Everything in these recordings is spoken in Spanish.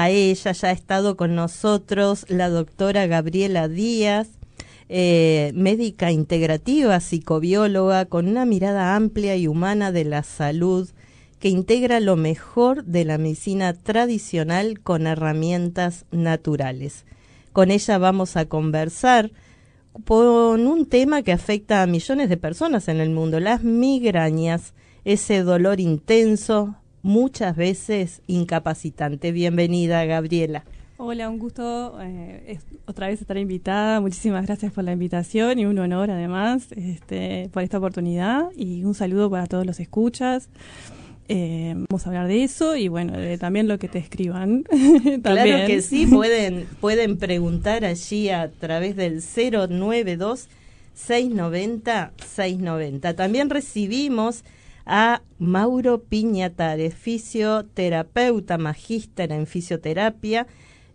a ella. Ya ha estado con nosotros la doctora Gabriela Díaz, médica integrativa, psicobióloga, con una mirada amplia y humana de la salud, que integra lo mejor de la medicina tradicional con herramientas naturales. Con ella vamos a conversar con un tema que afecta a millones de personas en el mundo, las migrañas, ese dolor intenso, muchas veces incapacitante. Bienvenida, Gabriela. Hola, un gusto otra vez estar invitada. Muchísimas gracias por la invitación y un honor además por esta oportunidad, y un saludo para todos los escuchas. Vamos a hablar de eso y bueno, de también lo que te escriban. Claro que sí, pueden preguntar allí a través del 092-690-690. También recibimos a Mauro Piñatares, fisioterapeuta, magíster en fisioterapia,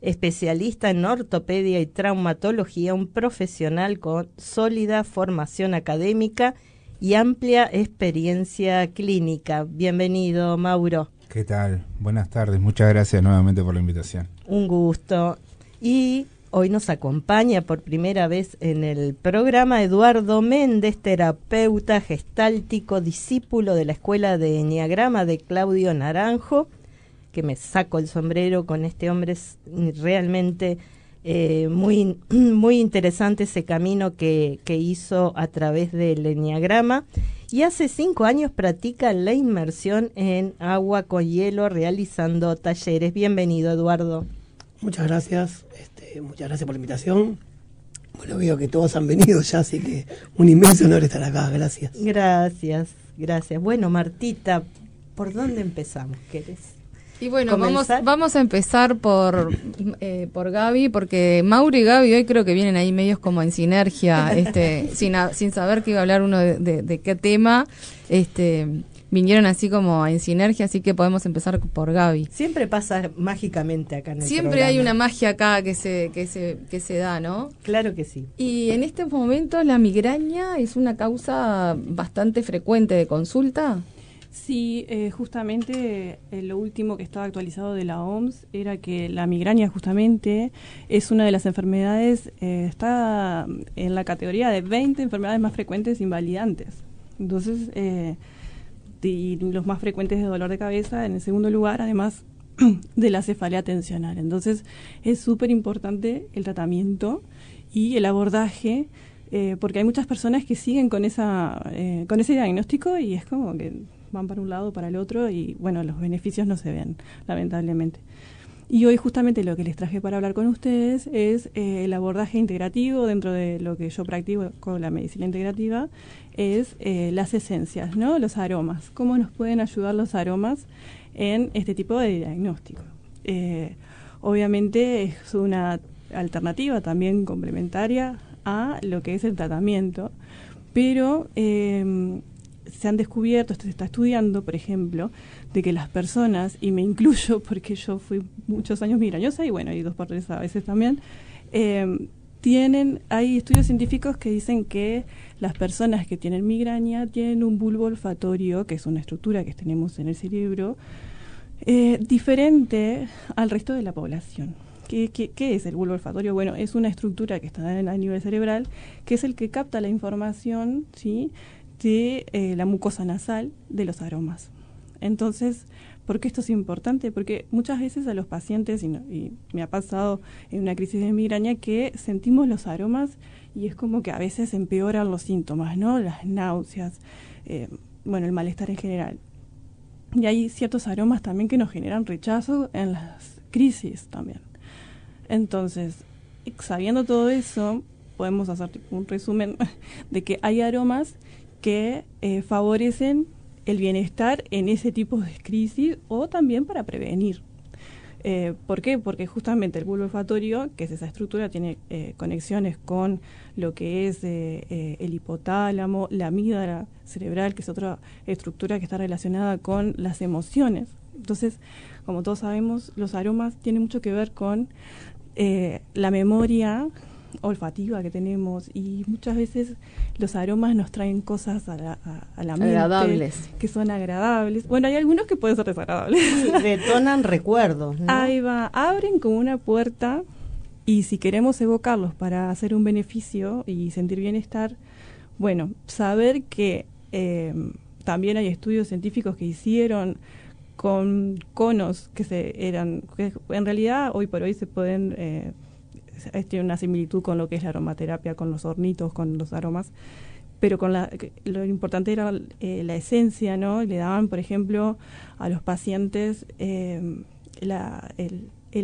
especialista en ortopedia y traumatología, un profesional con sólida formación académica y amplia experiencia clínica. Bienvenido, Mauro. ¿Qué tal? Buenas tardes. Muchas gracias nuevamente por la invitación. Un gusto. Y hoy nos acompaña por primera vez en el programa Eduardo Méndez, terapeuta gestáltico, discípulo de la Escuela de Enneagrama de Claudio Naranjo, que me saco el sombrero con este hombre. Es realmente muy, muy interesante ese camino que hizo a través del Enneagrama, y hace 5 años practica la inmersión en agua con hielo realizando talleres. Bienvenido, Eduardo. Muchas gracias por la invitación. Bueno, veo que todos han venido ya, así que un inmenso honor estar acá. Gracias. Gracias. Bueno, Martita, ¿por dónde empezamos? ¿Querés? Y bueno, vamos a empezar por Gaby, porque Mauro y Gaby hoy creo que vienen ahí medios como en sinergia, sin saber que iba a hablar uno de qué tema, vinieron así como en sinergia, así que podemos empezar por Gaby. Siempre pasa mágicamente acá en el Siempre programa. hay una magia acá que se da, ¿no? Claro que sí. Y en este momento la migraña es una causa bastante frecuente de consulta. Sí, justamente lo último que estaba actualizado de la OMS era que la migraña justamente es una de las enfermedades, está en la categoría de 20 enfermedades más frecuentes invalidantes. Entonces, y los más frecuentes de dolor de cabeza en el segundo lugar, además de la cefalea tensional. Entonces, es súper importante el tratamiento y el abordaje, porque hay muchas personas que siguen con ese diagnóstico y es como que van para un lado, para el otro, y bueno, los beneficios no se ven, lamentablemente. Y hoy justamente lo que les traje para hablar con ustedes es el abordaje integrativo. Dentro de lo que yo practico con la medicina integrativa es las esencias, ¿no? Los aromas. ¿Cómo nos pueden ayudar los aromas en este tipo de diagnóstico? Obviamente es una alternativa también complementaria a lo que es el tratamiento, pero se han descubierto, se está estudiando, por ejemplo, de que las personas, y me incluyo porque yo fui muchos años migrañosa, y bueno, y 2 por 3 a veces también, hay estudios científicos que dicen que las personas que tienen migraña tienen un bulbo olfatorio, que es una estructura que tenemos en el cerebro, diferente al resto de la población. ¿Qué es el bulbo olfatorio? Bueno, es una estructura que está a nivel cerebral, que es el que capta la información, ¿sí?, de la mucosa nasal de los aromas. Entonces, ¿por qué esto es importante? Porque muchas veces a los pacientes, y me ha pasado en una crisis de migraña, que sentimos los aromas y es como que a veces empeoran los síntomas, ¿no? Las náuseas, el malestar en general. Y hay ciertos aromas también que nos generan rechazo en las crisis también. Entonces, sabiendo todo eso, podemos hacer un resumen de que hay aromas que favorecen el bienestar en ese tipo de crisis, o también para prevenir. ¿Por qué? Porque justamente el bulbo olfatorio, que es esa estructura, tiene conexiones con lo que es el hipotálamo, la amígdala cerebral, que es otra estructura que está relacionada con las emociones. Entonces, como todos sabemos, los aromas tienen mucho que ver con la memoria olfativa que tenemos, y muchas veces los aromas nos traen cosas a la mente agradables, que son agradables. Bueno, hay algunos que pueden ser desagradables. Sí, detonan recuerdos, ¿no? Ahí va, abren como una puerta, y si queremos evocarlos para hacer un beneficio y sentir bienestar, bueno, saber que también hay estudios científicos que hicieron con conos que en realidad hoy por hoy se pueden tiene una similitud con lo que es la aromaterapia, con los hornitos, con los aromas, pero lo importante era la esencia, ¿no? Le daban, por ejemplo, a los pacientes el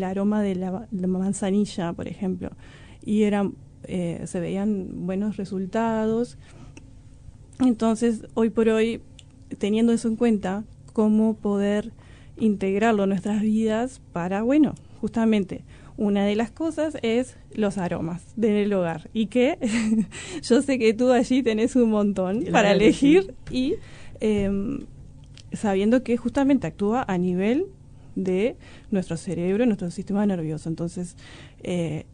aroma de la manzanilla, por ejemplo, y se veían buenos resultados. Entonces, hoy por hoy, teniendo eso en cuenta, cómo poder integrarlo en nuestras vidas para, bueno, justamente, una de las cosas es los aromas del hogar, y que yo sé que tú allí tenés un montón claro, para elegir, sí. Y sabiendo que justamente actúa a nivel de nuestro cerebro, nuestro sistema nervioso. Entonces,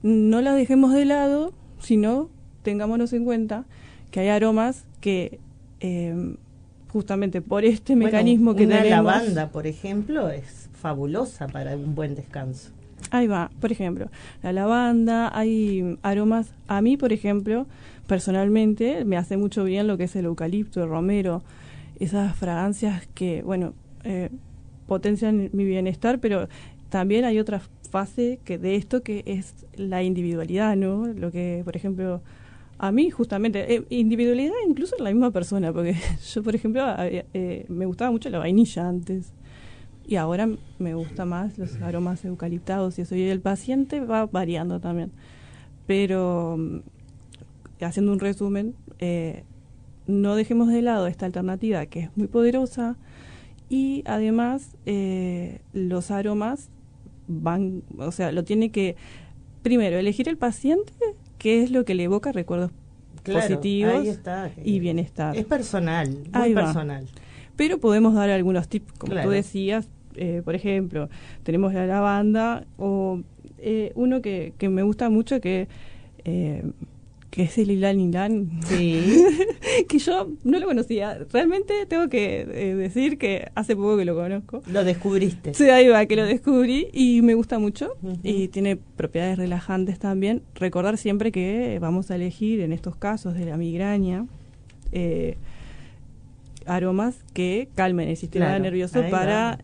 no la dejemos de lado, sino tengámonos en cuenta que hay aromas que justamente por este mecanismo que tenemos. Una lavanda, por ejemplo, es fabulosa para un buen descanso. Ahí va, por ejemplo, la lavanda, hay aromas, a mí, por ejemplo, personalmente, me hace mucho bien lo que es el eucalipto, el romero, esas fragancias que, bueno, potencian mi bienestar, pero también hay otra fase de esto que es la individualidad, ¿no? Lo que, por ejemplo, a mí justamente, individualidad incluso en la misma persona, porque yo, por ejemplo, me gustaba mucho la vainilla antes, y ahora me gusta más los aromas eucaliptados y eso, y el paciente va variando también. Pero, haciendo un resumen, no dejemos de lado esta alternativa que es muy poderosa, y además los aromas lo tiene que, primero, elegir el paciente qué es lo que le evoca recuerdos positivos ahí está, y bienestar. Es personal, muy personal. Pero podemos dar algunos tips, como claro. tú decías, por ejemplo, tenemos la lavanda, o uno que me gusta mucho que es el ylang ylang, sí. que yo no lo conocía. Realmente tengo que decir que hace poco que lo conozco. Lo descubriste. Sí, ahí va, que lo descubrí y me gusta mucho. Y tiene propiedades relajantes también. Recordar siempre que vamos a elegir en estos casos de la migraña aromas que calmen el sistema nervioso para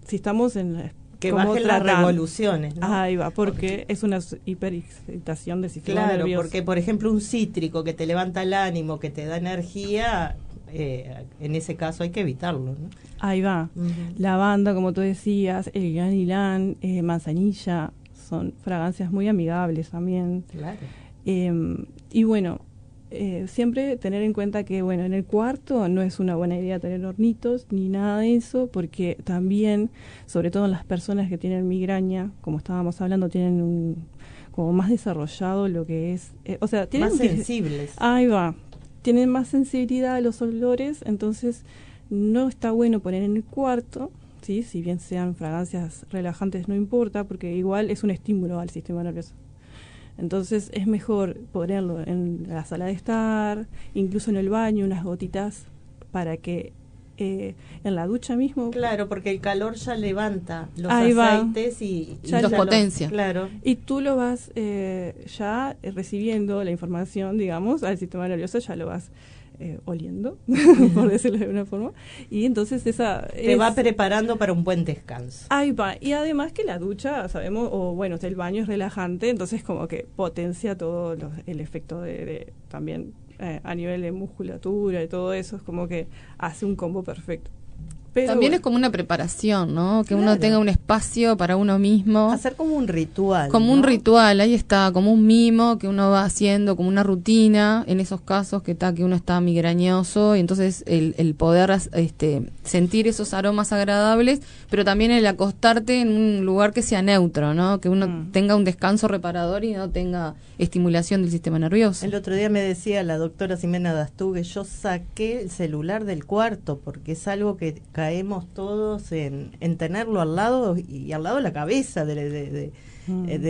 si estamos en que bajen las revoluciones, ¿no? Ahí va, porque es una hiperexcitación del sistema nervioso. Claro, porque por ejemplo un cítrico que te levanta el ánimo, que te da energía, en ese caso hay que evitarlo, ¿no? Ahí va. Lavanda, como tú decías, el ylang ylang, manzanilla, son fragancias muy amigables también. Claro. Y bueno, siempre tener en cuenta que, bueno, en el cuarto no es una buena idea tener hornitos ni nada de eso, porque también, sobre todo en las personas que tienen migraña, como estábamos hablando, tienen como más desarrollado lo que es, tienen más sensibles. Ahí va, tienen más sensibilidad a los olores, entonces no está bueno poner en el cuarto, ¿sí? Si bien sean fragancias relajantes no importa, porque igual es un estímulo al sistema nervioso. Entonces es mejor ponerlo en la sala de estar, incluso en el baño, unas gotitas, para que en la ducha mismo... Claro, porque el calor ya levanta los ahí aceites va. y los potencia. Claro. Y tú lo vas ya recibiendo la información, digamos, al sistema nervioso, ya lo vas oliendo, por decirlo de alguna forma, y entonces te va preparando para un buen descanso. Ahí va, y además que la ducha, sabemos, el baño es relajante, entonces como que potencia todo el efecto de también a nivel de musculatura y todo eso, es como que hace un combo perfecto. Pero también es como una preparación, ¿no? Que uno tenga un espacio para uno mismo. Hacer como un ritual. Como un ritual, ahí está, como un mimo que uno va haciendo, como una rutina, en esos casos que uno está migrañoso, y entonces el poder sentir esos aromas agradables, pero también el acostarte en un lugar que sea neutro, ¿no? Que uno tenga un descanso reparador y no tenga estimulación del sistema nervioso. El otro día me decía la doctora Ximena Dastú que yo saqué el celular del cuarto, porque es algo que caemos todos en tenerlo al lado y al lado de la cabeza de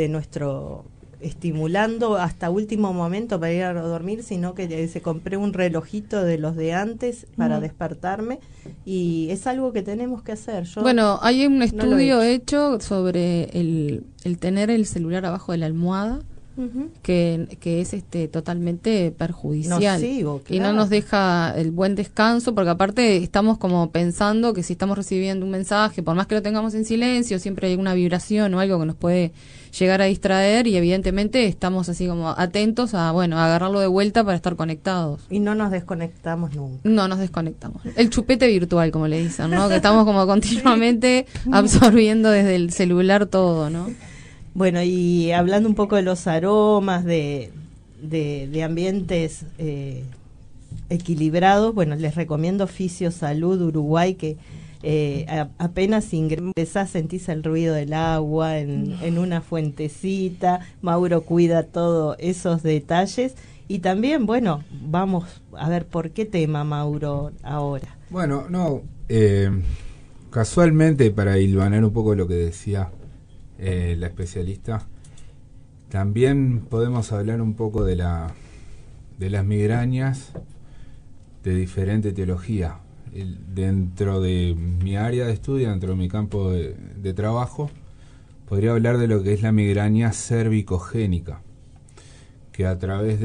nuestro estimulando hasta último momento para ir a dormir, sino que se compré un relojito de los de antes para despertarme, y es algo que tenemos que hacer. Bueno, hay un estudio hecho sobre el tener el celular abajo de la almohada, que es totalmente perjudicial, nocivo, claro. Y no nos deja el buen descanso, porque aparte estamos como pensando que si estamos recibiendo un mensaje, por más que lo tengamos en silencio, siempre hay una vibración o algo que nos puede llegar a distraer, y evidentemente estamos así como atentos a agarrarlo de vuelta para estar conectados. Y no nos desconectamos nunca. No nos desconectamos. El chupete virtual, como le dicen, ¿no? Que estamos como continuamente absorbiendo desde el celular todo, ¿no? Bueno, y hablando un poco de los aromas, de ambientes equilibrados, bueno, les recomiendo Fisiosalud Uruguay, que apenas ingresás sentís el ruido del agua en una fuentecita. Mauro cuida todos esos detalles. Y también, bueno, vamos a ver por qué tema, Mauro, ahora. Bueno, casualmente, para hilvanar un poco lo que decía la especialista, también podemos hablar un poco de las migrañas de diferente etiología. Dentro de mi área de estudio, dentro de mi campo de trabajo, podría hablar de lo que es la migraña cervicogénica, que a través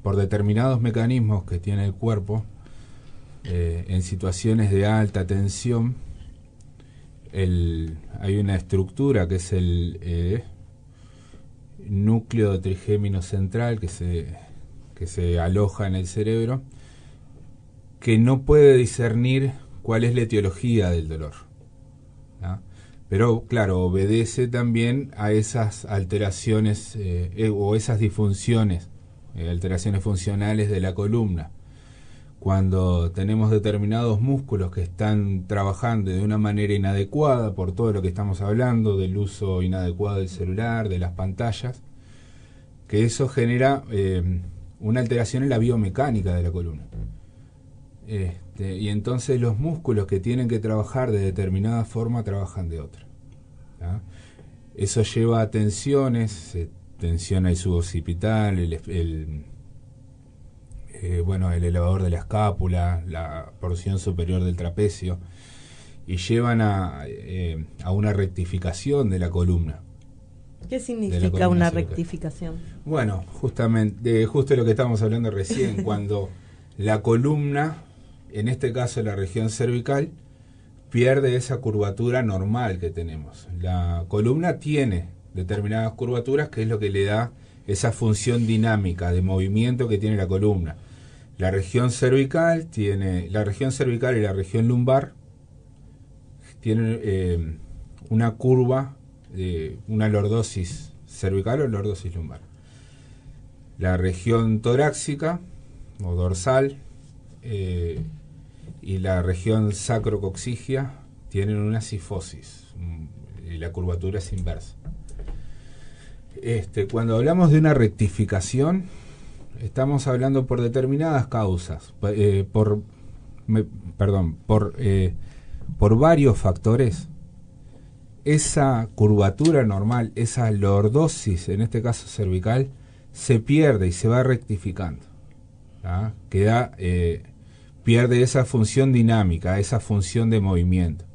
por determinados mecanismos que tiene el cuerpo, en situaciones de alta tensión, hay una estructura que es el núcleo trigémino central que se aloja en el cerebro, que no puede discernir cuál es la etiología del dolor, ¿no? Pero claro, obedece también a esas alteraciones o esas disfunciones, alteraciones funcionales de la columna. Cuando tenemos determinados músculos que están trabajando de una manera inadecuada, por todo lo que estamos hablando, del uso inadecuado del celular, de las pantallas, que eso genera una alteración en la biomecánica de la columna. Y entonces los músculos que tienen que trabajar de determinada forma trabajan de otra, ¿no? Eso lleva a tensiones, se tensiona el suboccipital, el elevador de la escápula, la porción superior del trapecio, y llevan a una rectificación de la columna. ¿Qué significa una rectificación? Bueno, justamente, justo lo que estábamos hablando recién, cuando la columna, en este caso la región cervical, pierde esa curvatura normal que tenemos. La columna tiene determinadas curvaturas, que es lo que le da esa función dinámica de movimiento que tiene la columna. La región cervical y la región lumbar tienen una curva de una lordosis cervical o lordosis lumbar. La región torácica o dorsal y la región sacrocoxigia tienen una cifosis, y la curvatura es inversa. Cuando hablamos de una rectificación, estamos hablando por determinadas causas, por varios factores. Esa curvatura normal, esa lordosis, en este caso cervical, se pierde y se va rectificando, ¿ah? Pierde esa función dinámica, esa función de movimiento.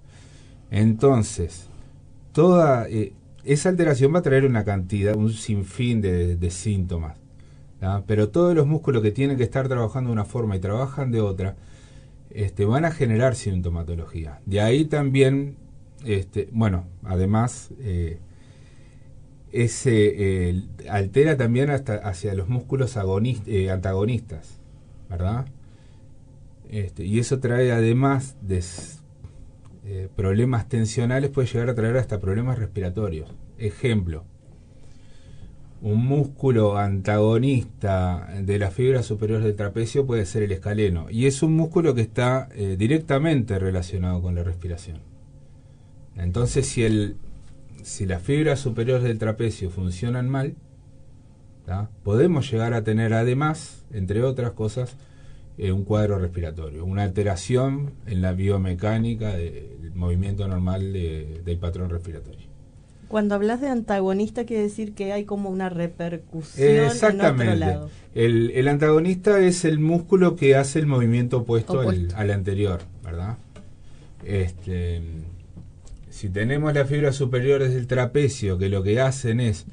Entonces, toda esa alteración va a traer un sinfín de síntomas, ¿ah? Pero todos los músculos que tienen que estar trabajando de una forma y trabajan de otra, van a generar sintomatología. De ahí también, además, altera también hasta hacia los músculos antagonistas, ¿verdad? Y eso trae, además de problemas tensionales, puede llegar a traer hasta problemas respiratorios. Ejemplo, un músculo antagonista de la fibra superior del trapecio puede ser el escaleno, y es un músculo que está directamente relacionado con la respiración. Entonces, si las fibras superiores del trapecio funcionan mal, ¿tá?, podemos llegar a tener, además, entre otras cosas, un cuadro respiratorio, una alteración en la biomecánica del movimiento normal del patrón respiratorio. Cuando hablas de antagonista, quiere decir que hay como una repercusión en otro lado. El antagonista es el músculo que hace el movimiento opuesto. Al anterior, ¿verdad? Si tenemos las fibras superiores del trapecio, que lo que hacen es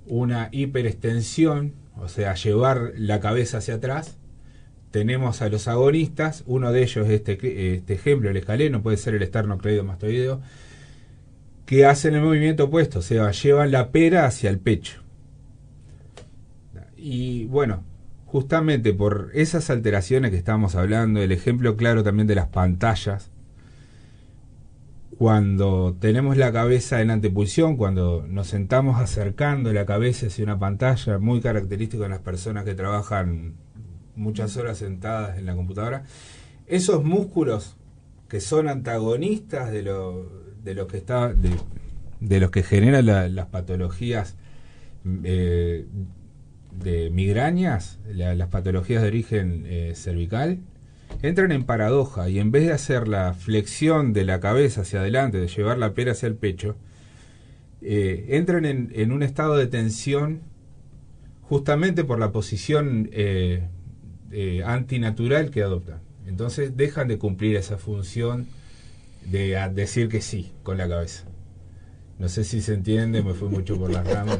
una hiperextensión, o sea, llevar la cabeza hacia atrás, tenemos a los agonistas, uno de ellos, este ejemplo, el escaleno, puede ser el esternocleidomastoideo, que hacen el movimiento opuesto, o sea, llevan la pera hacia el pecho. Y bueno, justamente por esas alteraciones que estábamos hablando, el ejemplo claro también de las pantallas, cuando tenemos la cabeza en antepulsión, cuando nos sentamos acercando la cabeza hacia una pantalla, muy característico en las personas que trabajan muchas horas sentadas en la computadora, esos músculos que son antagonistas de lo que generan las patologías de migrañas, las patologías de origen cervical, entran en paradoja, y en vez de hacer la flexión de la cabeza hacia adelante, de llevar la pera hacia el pecho, entran en un estado de tensión justamente por la posición antinatural que adoptan. Entonces dejan de cumplir esa función de decir que sí con la cabeza. No sé si se entiende, me fui mucho por las ramas.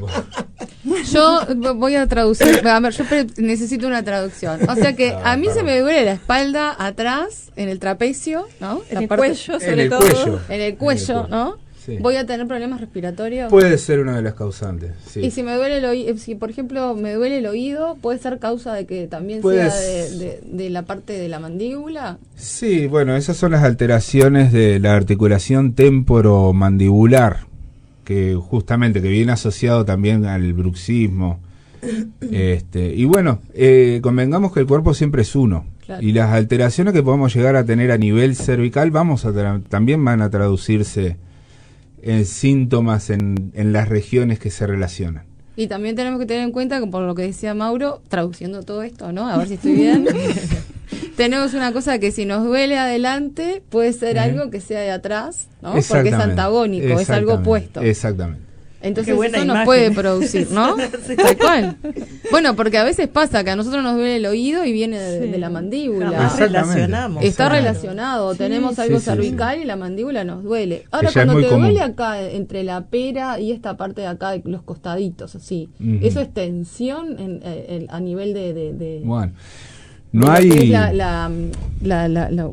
Yo voy a traducir, a ver, yo necesito una traducción. O sea que a mí se me duele la espalda atrás, en el trapecio, ¿no? En el cuello, sobre todo. En el cuello, ¿no? Sí. ¿Voy a tener problemas respiratorios? Puede ser una de las causantes, sí. Y si me duele el oído, si por ejemplo me duele el oído, ¿puede ser causa de que también sea de la parte de la mandíbula? Sí, bueno, esas son las alteraciones de la articulación temporomandibular, que justamente que viene asociado también al bruxismo. Y bueno, convengamos que el cuerpo siempre es uno. Claro. Y las alteraciones que podemos llegar a tener a nivel cervical también van a traducirse en síntomas en las regiones que se relacionan. Y también tenemos que tener en cuenta que, por lo que decía Mauro, traduciendo todo esto, ¿no? A ver si estoy bien. Tenemos una cosa que si nos duele adelante, puede ser algo que sea de atrás, ¿no? Porque es antagónico, es algo opuesto. Exactamente. Entonces eso nos puede producir, ¿no? Sí. Tal cual. Bueno, porque a veces pasa que a nosotros nos duele el oído y viene de la mandíbula. Relacionamos. Está relacionado. Tenemos algo cervical y la mandíbula nos duele. Ahora, cuando te duele acá entre la pera y esta parte de acá de los costaditos, así, eso es tensión a nivel de bueno. No hay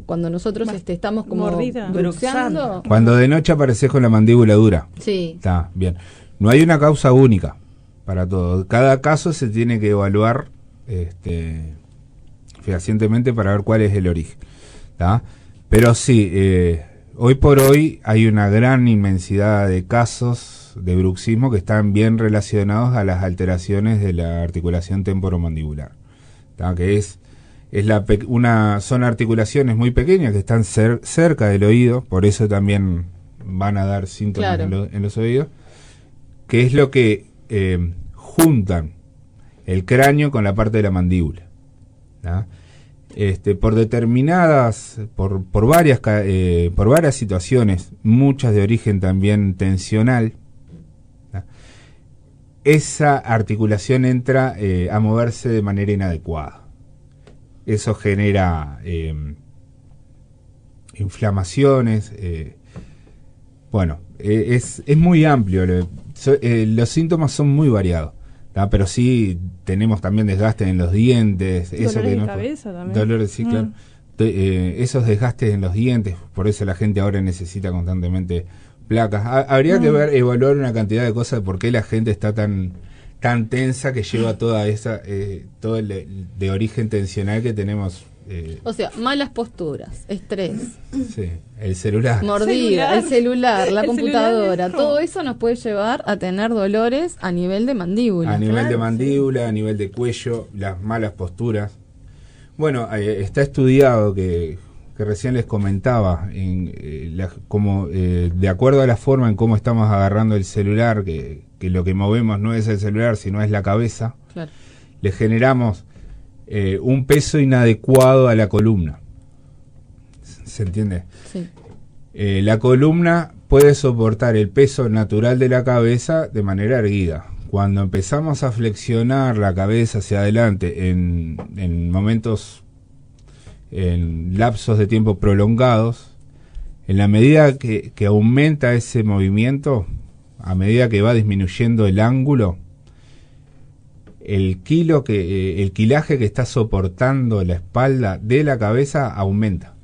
cuando nosotros estamos como bruxando. Cuando de noche apareces con la mandíbula dura. Sí. Está bien. No hay una causa única para todo. Cada caso se tiene que evaluar fehacientemente para ver cuál es el origen. ¿Tá? Pero sí, hoy por hoy hay una gran inmensidad de casos de bruxismo que están bien relacionados a las alteraciones de la articulación temporomandibular. ¿Tá? Que son articulaciones muy pequeñas que están cerca del oído, por eso también van a dar síntomas en los oídos, que es lo que juntan el cráneo con la parte de la mandíbula. ¿No? Por determinadas, por varias situaciones, muchas de origen también tensional, ¿no? Esa articulación entra a moverse de manera inadecuada. Eso genera inflamaciones. Es muy amplio. Los síntomas son muy variados, ¿tá? Pero sí tenemos también desgastes en los dientes. Dolores de cabeza también. Dolores, sí, claro. Esos desgastes en los dientes, por eso la gente ahora necesita constantemente placas. Habría que evaluar una cantidad de cosas de por qué la gente está tan tensa, que lleva toda esa todo el de origen tensional que tenemos. O sea, malas posturas, estrés, sí, el celular, mordida, el celular, la computadora, todo eso nos puede llevar a tener dolores a nivel de mandíbula. A nivel de mandíbula, a nivel de cuello, las malas posturas. Bueno, está estudiado que recién les comentaba, de acuerdo a la forma en cómo estamos agarrando el celular, que lo que movemos no es el celular, sino es la cabeza, claro, le generamos un peso inadecuado a la columna. ¿Se entiende? Sí. La columna, puede soportar el peso natural de la cabeza de manera erguida. Cuando empezamos a flexionar la cabeza hacia adelante en momentos, en lapsos de tiempo prolongados, en la medida que aumenta ese movimiento, a medida que va disminuyendo el ángulo, el quilaje que está soportando la espalda de la cabeza aumenta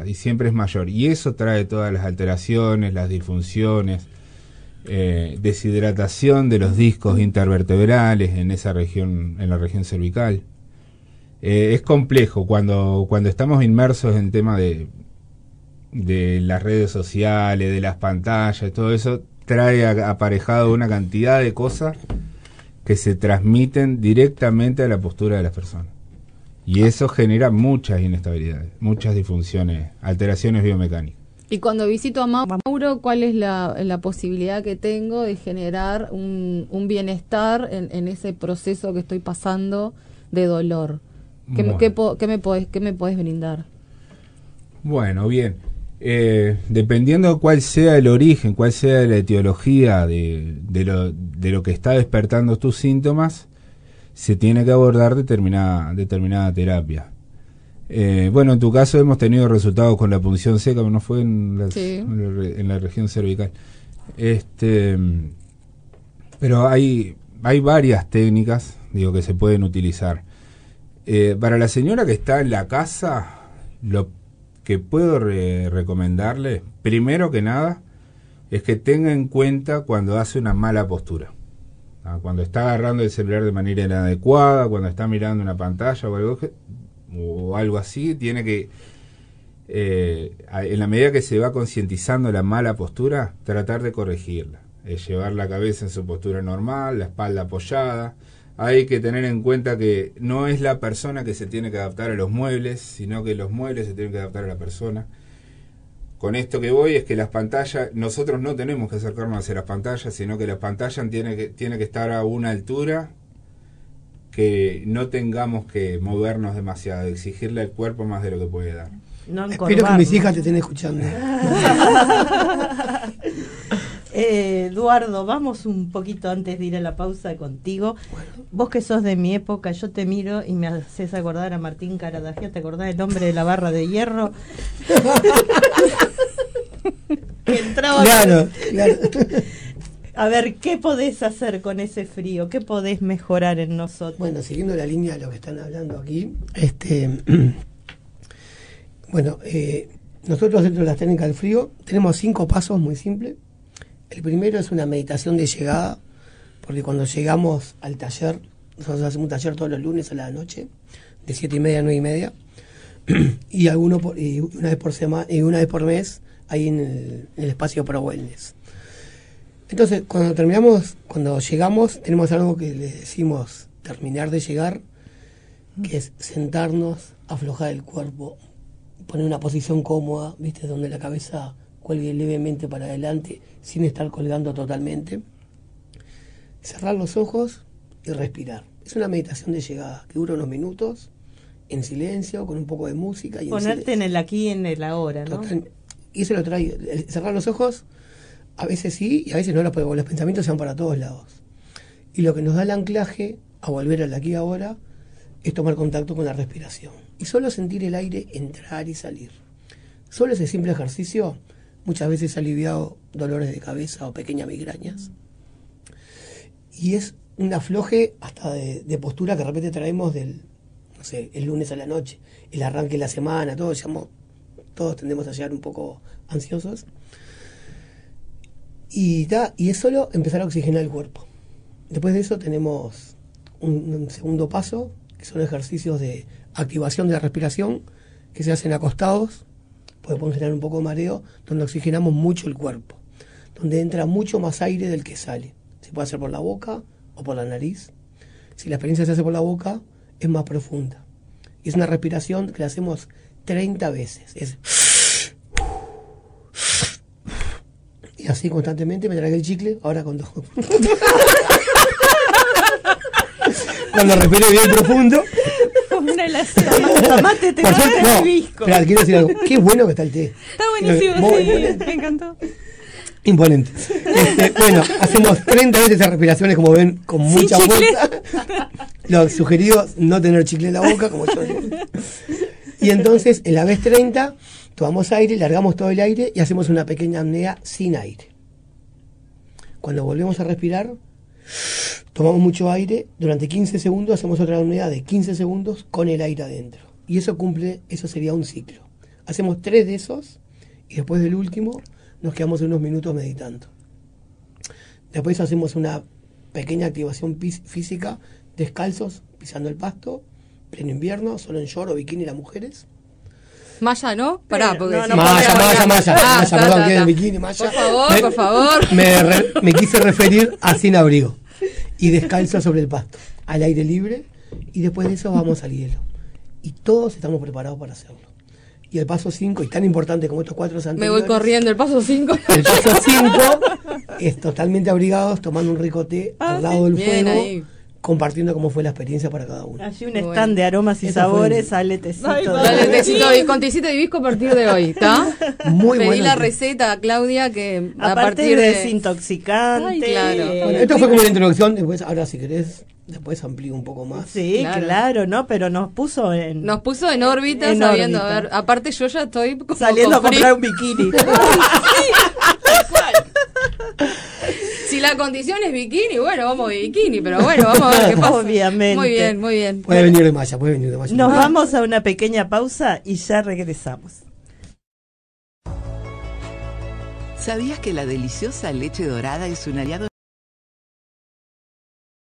y siempre es mayor, y eso trae todas las alteraciones, las disfunciones, deshidratación de los discos intervertebrales en esa región, en la región cervical. Es complejo cuando estamos inmersos en tema de las redes sociales, de las pantallas, todo eso trae aparejado una cantidad de cosas que se transmiten directamente a la postura de las personas. Y eso genera muchas inestabilidades, muchas disfunciones, alteraciones biomecánicas. Y cuando visito a Mauro, ¿cuál es la posibilidad que tengo de generar un bienestar en ese proceso que estoy pasando de dolor? ¿Qué me podés brindar? Bueno, bien. Dependiendo de cuál sea el origen, cuál sea la etiología de lo que está despertando tus síntomas, se tiene que abordar determinada terapia. Bueno, en tu caso hemos tenido resultados con la punción seca, pero no fue en la región cervical. Pero hay varias técnicas, que se pueden utilizar. Para la señora que está en la casa, lo que puedo recomendarle, primero que nada, es que tenga en cuenta cuando hace una mala postura. Cuando está agarrando el celular de manera inadecuada, cuando está mirando una pantalla o algo así, tiene que, en la medida que se va concientizando la mala postura, tratar de corregirla. Llevar la cabeza en su postura normal, la espalda apoyada. Hay que tener en cuenta que no es la persona que se tiene que adaptar a los muebles, sino que los muebles se tienen que adaptar a la persona. Con esto que voy es que las pantallas, nosotros no tenemos que acercarnos hacia las pantallas, sino que las pantallas tiene que estar a una altura que no tengamos que movernos demasiado, exigirle al cuerpo más de lo que puede dar. No, espero que mis hijas te estén escuchando. Eduardo, vamos un poquito antes de ir a la pausa contigo. Bueno. Vos que sos de mi época, yo te miro y me haces acordar a Martín Caradagian. ¿Te acordás del hombre de la barra de hierro? Que entraba. Claro. A ver, ¿qué podés hacer con ese frío? ¿Qué podés mejorar en nosotros? Bueno, siguiendo la línea de lo que están hablando aquí, nosotros dentro de las técnicas del frío tenemos 5 pasos muy simples. El primero es una meditación de llegada, porque cuando llegamos al taller, nosotros hacemos un taller todos los lunes a la noche, de 7:30 a 9:30, y una vez por semana y una vez por mes, ahí en el espacio Pro Wellness. Entonces, cuando llegamos, tenemos algo que le decimos terminar de llegar, que es sentarnos, aflojar el cuerpo, poner una posición cómoda, ¿viste? Donde la cabeza cuelgue levemente para adelante, sin estar colgando totalmente. Cerrar los ojos y respirar. Es una meditación de llegada que dura unos minutos, en silencio, con un poco de música. Y ponerte en el aquí y en el ahora, ¿no? Total, y eso lo trae. Cerrar los ojos, a veces sí y a veces no, porque los pensamientos se van para todos lados. Y lo que nos da el anclaje a volver al aquí y ahora es tomar contacto con la respiración. Y solo sentir el aire entrar y salir. Solo ese simple ejercicio muchas veces ha aliviado dolores de cabeza o pequeñas migrañas. Y es un afloje hasta de postura que de repente traemos el lunes a la noche, el arranque de la semana, todos tendemos a llegar un poco ansiosos. Y es solo empezar a oxigenar el cuerpo. Después de eso tenemos un segundo paso, que son ejercicios de activación de la respiración, que se hacen acostados, porque podemos generar un poco de mareo, donde oxigenamos mucho el cuerpo, donde entra mucho más aire del que sale. Se puede hacer por la boca o por la nariz. Si la experiencia se hace por la boca, es más profunda. Y es una respiración que la hacemos 30 veces. Y así constantemente. Me tragué el chicle, ahora cuando respire bien profundo. la sé. Tomate, te Por suerte, el no. hibisco. Pero quiero decir algo. Qué bueno que está el té. Está buenísimo, Muy sí, bien. me encantó. Imponente. Bueno, hacemos 30 veces esas respiraciones, como ven, con mucha chicle. fuerza. Lo sugerido, no tener chicle en la boca, como yo digo. Y entonces, en la vez 30, tomamos aire, largamos todo el aire y hacemos una pequeña apnea sin aire. Cuando volvemos a respirar, tomamos mucho aire, durante 15 segundos hacemos otra apnea de 15 segundos con el aire adentro. Y eso sería un ciclo. Hacemos 3 de esos y después del último nos quedamos unos minutos meditando. Después hacemos una pequeña activación física, descalzos, pisando el pasto, pleno invierno, solo en short o bikini las mujeres. Maya, ¿no? Pará, porque... no, Maya, perdón, que es el bikini, Maya. Por favor. Me quise referir a sin abrigo. Y descalzo sobre el pasto, al aire libre, y después de eso vamos al hielo. Y todos estamos preparados para hacerlo. Y el paso 5, y tan importante como estos 4 anteriores... Me voy corriendo, el paso 5. El paso 5 es totalmente abrigados, tomando un rico té al lado del Bien fuego, ahí. compartiendo cómo fue la experiencia para cada uno. Allí un stand de aromas y Eso sabores, fue- sale tecito. Ay, Dale, tecito, con tecito de hibisco a partir de hoy, ¿está? Muy Pedí bueno. la receta a Claudia que a Aparte partir de de... desintoxicante. Ay, claro. Bueno, esto fue como una introducción, después, ahora si querés, después amplío un poco más. Sí, Claro. claro, ¿no? Pero nos puso Nos puso en órbita En sabiendo, órbita. a ver, aparte yo ya estoy como saliendo a con comprar frío. un bikini. Si la condición es bikini, bueno, vamos de bikini, pero bueno, vamos a ver qué pasa. Obviamente. Muy bien, muy bien. Puede venir de Maya, puede venir de Maya. Nos vamos a una pequeña pausa y ya regresamos. ¿Sabías que la deliciosa leche dorada es un aliado